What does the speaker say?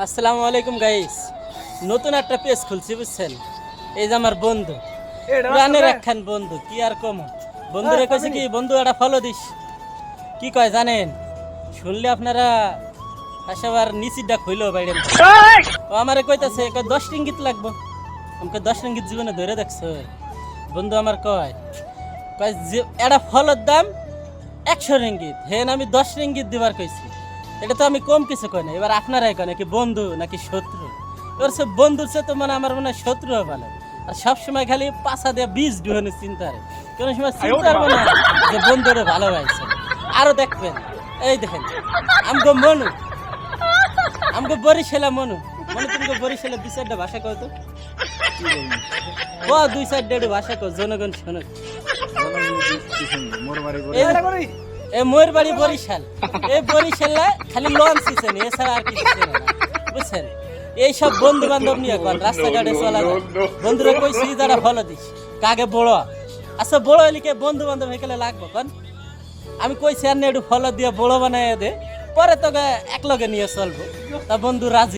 আসসালামু আলাইকুম গাইস, নতুন একটা পেজ খুলছি বুঝছেন। এই যে আমার বন্ধু, প্রাণের একখান বন্ধু, কি আর কম। বন্ধুরে কইছে কি, বন্ধু একটা ফলো দিস। কি কয় জানেন? শুনলে আপনারা আসাবার নিচিটা খুইলো বাইরে। ও আমারে কইতাছে 10 রিঙ্গিত লাগবো। আমাকে 10 রিঙ্গিত জীবনে ধরে দেখছো? বন্ধু আমার কয় কয় যে একটা ফলোর দাম 100 রিঙ্গিত, হেন আমি 10 রিঙ্গিত দিবার কইছি। এটা তো আমি কম কিছু কই না। এবার আপনারাই কয় নাকি বন্ধু নাকি শত্রু। এবার সে বন্ধুর সে তো মানে আমার মনে হয় শত্রু ভালো। আর সবসময় খালি পাশা দিয়ে বীজ ডুহানোর চিন্তা রে, কোনো সময় চিন্তা করবো না যে বন্ধুরে ভালোবাসছে। আরো দেখবেন, এই দেখেন আমগো মনু, আমগো বরিশালা মনু। মনে তুমি বরিশালের 2-4টা ভাষা কও তো। ও 2-4টা ভাষা কও, জনগণ শোনো। এ মোর বাড়ি বরিশাল। এই বরিশালে খালি লঞ্চ সিছেন, এছাড়া আর কিছু ছিল না বুঝছেন। এইসব বন্ধু বান্ধব নিয়ে কোন রাস্তাঘাটে চলা যায়। বন্ধুরা কইছি যারা ফলো দিস কাগে বড়। আচ্ছা বড় হইলে বন্ধু বান্ধব হেকেলে লাগবো কোন? আমি কইছি আর একটু ফলো দিয়ে বড় বানাই দে, পরে তোকে একলগে নিয়ে চলবো। তা বন্ধু রাজি।